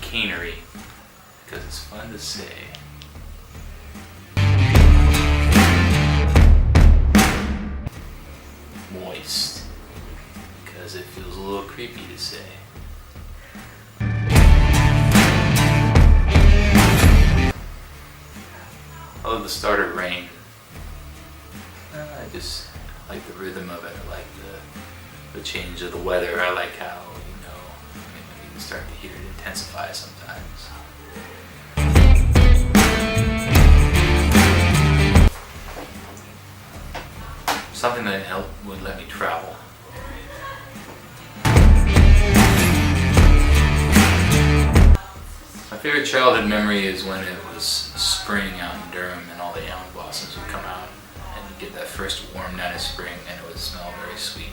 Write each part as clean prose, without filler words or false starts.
chicanery, because it's fun to say. Moist, because it feels a little creepy to say. I love the start of rain. I just like the rhythm of it. I like the change of the weather. I like how, you can start to hear it intensify sometimes. Something that would let me travel. My favorite childhood memory is when it was spring out in Durham and all the elm blossoms would come out, and you get that first warm night of spring and it would smell very sweet,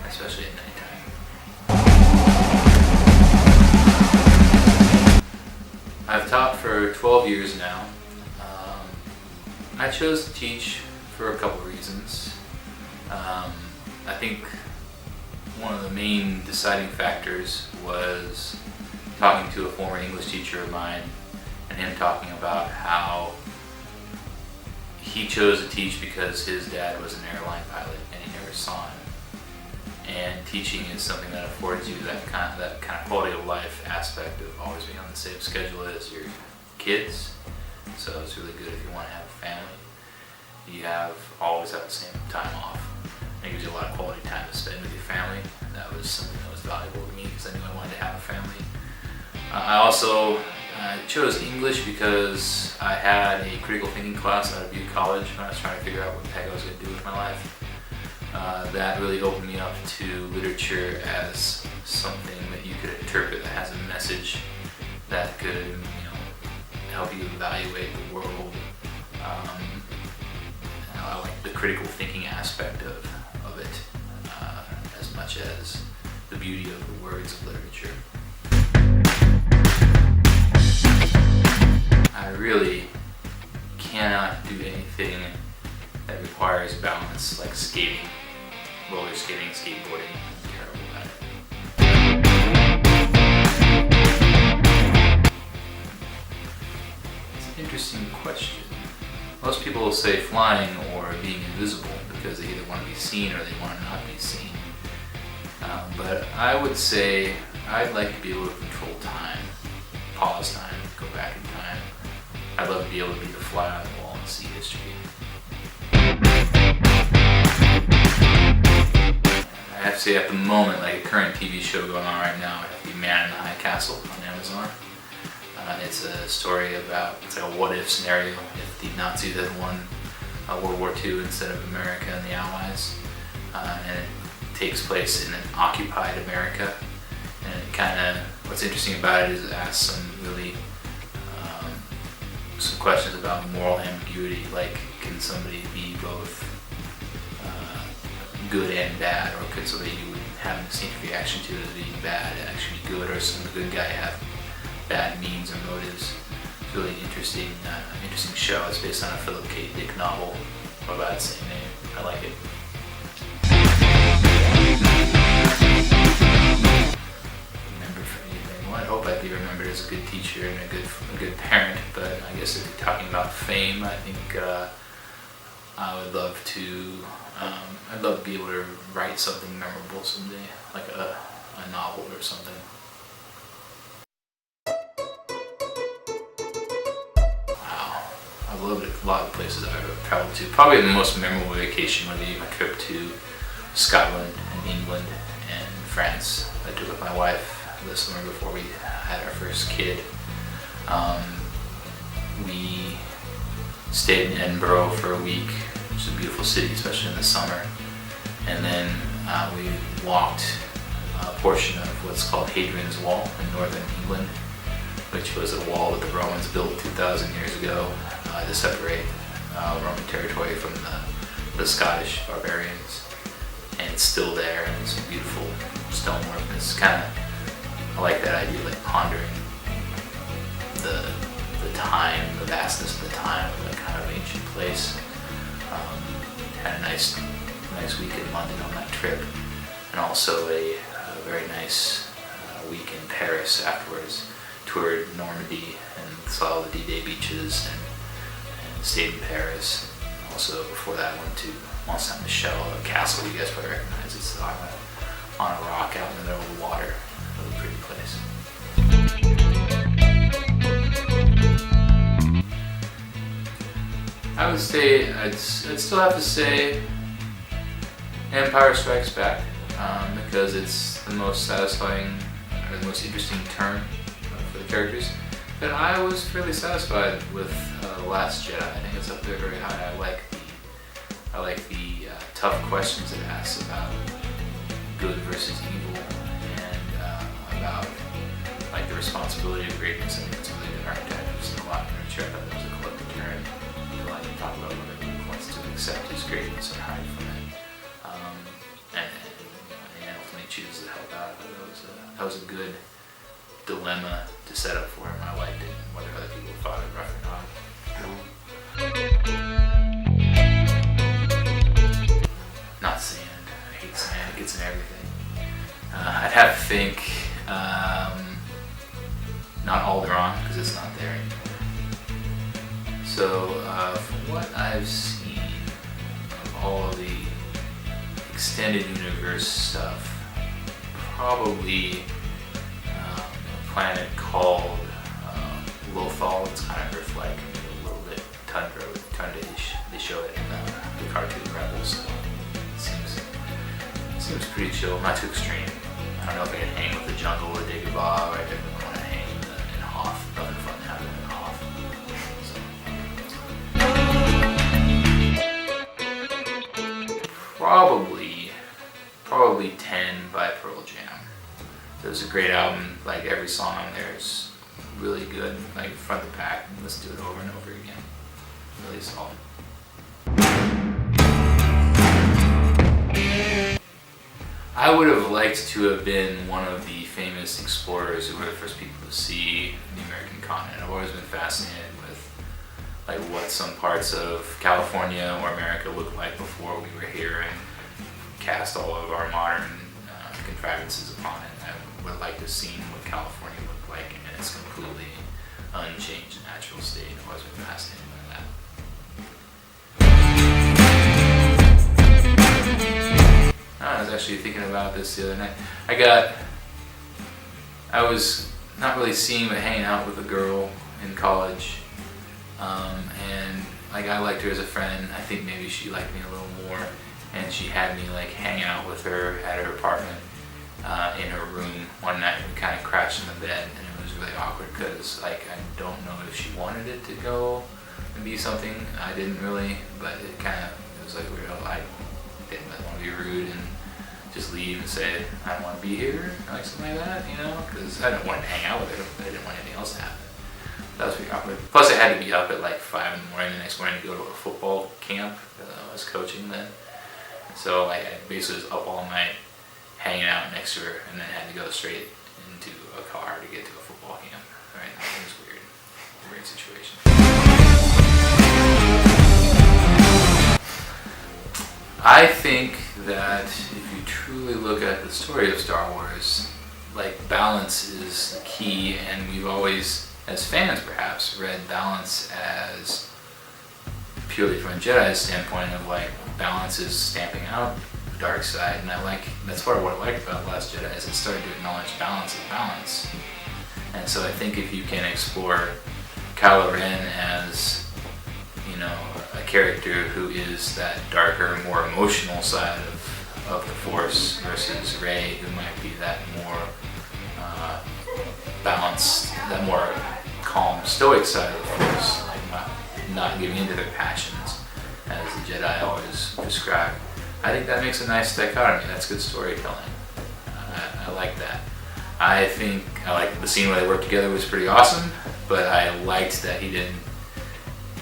especially at nighttime. I've taught for 12 years now. I chose to teach for a couple reasons. I think one of the main deciding factors was talking to a former English teacher of mine and him talking about how he chose to teach because his dad was an airline pilot and he never saw him. And teaching is something that affords you that kind of quality of life aspect of always being on the same schedule as your kids. So it's really good if you want to have a family. You always have the same time off. It gives you a lot of quality time to spend with your family. That was something that was valuable to me because I knew I wanted to have a family. I also chose English because I had a critical thinking class out of Butte College when I was trying to figure out what the heck I was going to do with my life. That really opened me up to literature as something that you could interpret that has a message that could, help you evaluate the world. I like the critical thinking aspect of it as much as the beauty of the words of literature. I really cannot do anything that requires balance, like skating, roller skating, skateboarding. I'm terrible at it. It's an interesting question. Most people will say flying or being invisible because they either want to be seen or they want to not be seen. But I would say I'd like to be able to control time, pause time, go back in time. I'd love to be able to be the fly on the wall and see history. I have to say at the moment, like a current TV show going on right now, it has to be Man in the High Castle on Amazon. It's a story about, it's like a what-if scenario if the Nazis had won World War II instead of America and the Allies. And it takes place in an occupied America. And what's interesting about it is it asks some really, some questions about moral ambiguity, like can somebody be both good and bad, or could somebody you would have an instinctive reaction to as being bad actually be good, or some good guy have bad means or motives. It's really interesting show. It's based on a Philip K. Dick novel about the same name. I like it. Remember for anything? Well, I hope I'd be remembered as a good teacher and a good parent. But I guess if you're talking about fame, I think I would love to. I'd love to be able to write something memorable someday, like a novel or something. I've loved a lot of places I've traveled to. Probably the most memorable vacation would be my trip to Scotland and England and France. I took with my wife this summer before we had our first kid. We stayed in Edinburgh for a week, which is a beautiful city, especially in the summer. And then we walked a portion of what's called Hadrian's Wall in northern England, which was a wall that the Romans built 2,000 years ago to separate Roman territory from the Scottish barbarians. And it's still there, and it's beautiful stonework. And it's I like that idea, like pondering the time, the vastness of the time of that kind of ancient place. Had a nice week in London on that trip, and also a very nice a week in Paris afterwards. Toured Normandy and saw all the D-Day beaches and stayed in Paris. Also, before that, I went to Mont Saint-Michel, a castle you guys probably recognize. It's on a rock out in the middle of the water. Really pretty place. I would say, I'd still have to say Empire Strikes Back, because it's the most satisfying, or the most interesting turn for the characters. But I was fairly satisfied with Last Jedi. I think it's up there very high. I like the tough questions it asks about good versus evil, and about like the responsibility of greatness. I think it's a really good archetype. I've seen a lot in literature. I thought that was a collective turn. People like to talk about whether Luke wants to accept his greatness or hide from it, and ultimately chooses to help out. That was a good dilemma to set up for him. I liked it, whether other people thought it rough or not. Not sand. I hate sand. It gets in everything. I'd have to think not Alderaan, because it's not there anymore. So from what I've seen of all of the extended universe stuff, probably a planet called Lothal. It's kind of Earth-like, a little bit tundra with tundra-ish. They show it in the cartoon Rebels. It seems pretty chill, not too extreme. I don't know if I can hang with the jungle or Dagobah, or I definitely want to hang in Hoth. Nothing fun happening in Hoth. Probably 10 by Pearl Jam. It was a great album. Like every song on there is really good. Like front to back, and listen to it over and over again. Really solid. I would have liked to have been one of the famous explorers who were the first people to see the American continent. I've always been fascinated with like what some parts of California or America looked like before we were here, and cast all of our modern contrivances upon it. I would like to have seen what California looked like in its completely unchanged natural state. I've always been fascinated by that. I was actually thinking about this the other night. I was not really seeing but hanging out with a girl in college, and like I liked her as a friend. I think maybe she liked me a little more, and she had me like hang out with her at her apartment in her room one night. We kind of crashed in the bed, and it was really awkward because like I don't know if she wanted it to go and be something. I didn't really, but it was like weird. I didn't want to be rude and just leave and say I don't want to be here, or like something like that, because I didn't want to hang out with her, but I didn't want anything else to happen. That was pretty awkward. Plus I had to be up at like 5 in the morning the next morning to go to a football camp. I was coaching then. So I basically was up all night hanging out next to her, and then had to go straight into a car to get to a football camp. Right? It was weird. Weird situation. I think that if you truly look at the story of Star Wars, like balance is the key, and we've always, as fans perhaps, read balance as purely from a Jedi standpoint of like balance is stamping out the dark side, and that's part of what I liked about Last Jedi is it started to acknowledge balance as balance. And so I think if you can explore Kylo Ren as a character who is that darker, more emotional side of the Force versus Rey, who might be that more balanced, that more calm, stoic side of the Force, like not giving into their passions, as the Jedi always describe. I think that makes a nice dichotomy. That's good storytelling. I like that. I think I like the scene where they worked together was pretty awesome, but I liked that he didn't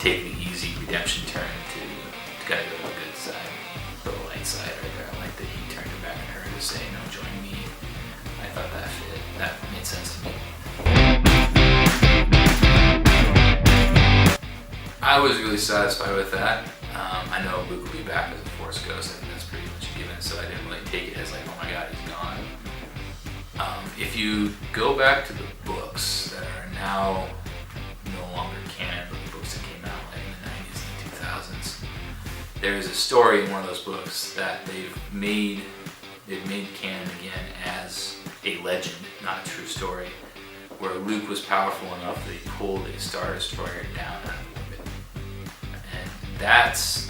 take the easy redemption turn to kind of go to the good side, the light side right there. I like that he turned it back on her to say, no, join me. I thought that fit. That made sense to me. I was really satisfied with that. I know Luke will be back as a Force Ghost. I think that's pretty much a given, so I didn't really take it as like, oh my god, he's gone. If you go back to the books that are now no longer canon, but the books that came out like in the 90s and 2000s, there is a story in one of those books that they've made canon again as a legend, not a true story, where Luke was powerful enough that he pulled a Star Destroyer down out of orbit. And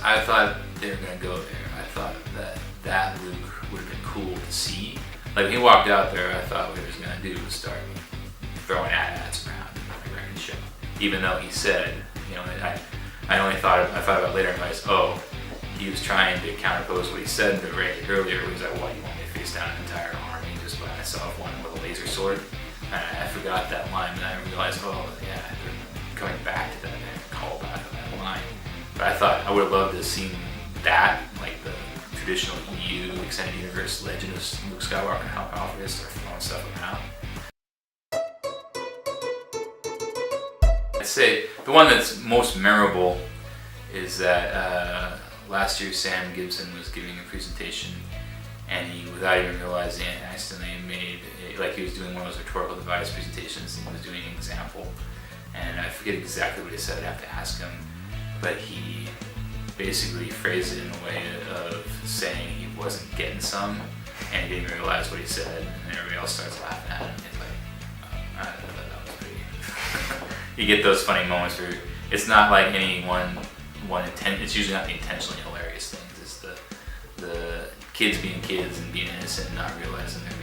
I thought they were going to go there. I thought that Luke would have been cool to see. Like when he walked out there, I thought what he was going to do was start throwing AT-ATs around like wrecking ship. Even though he said, I thought about later in life, he was trying to counterpose what he said to Ray earlier. He was like, "What, you want me to face down an entire army just by myself, one with a laser sword?" And I forgot that line, and I realized, they're coming back to that and call back on that line. But I thought I would have loved to have seen that, like the traditional EU extended universe legend of Luke Skywalker and how powerful he is, start throwing stuff around. I'd say the one that's most memorable is that last year Sam Gibson was giving a presentation, and he, without even realizing it, accidentally he was doing one of those rhetorical device presentations, and he was doing an example, and I forget exactly what he said, I'd have to ask him, but he basically phrased it in a way of saying he wasn't getting some, and he didn't even realize what he said, and everybody else starts laughing at him. It's like, I don't know, that was pretty... You get those funny moments where it's not like any one intent. It's usually not the intentionally hilarious things. It's the kids being kids and being innocent and not realizing they're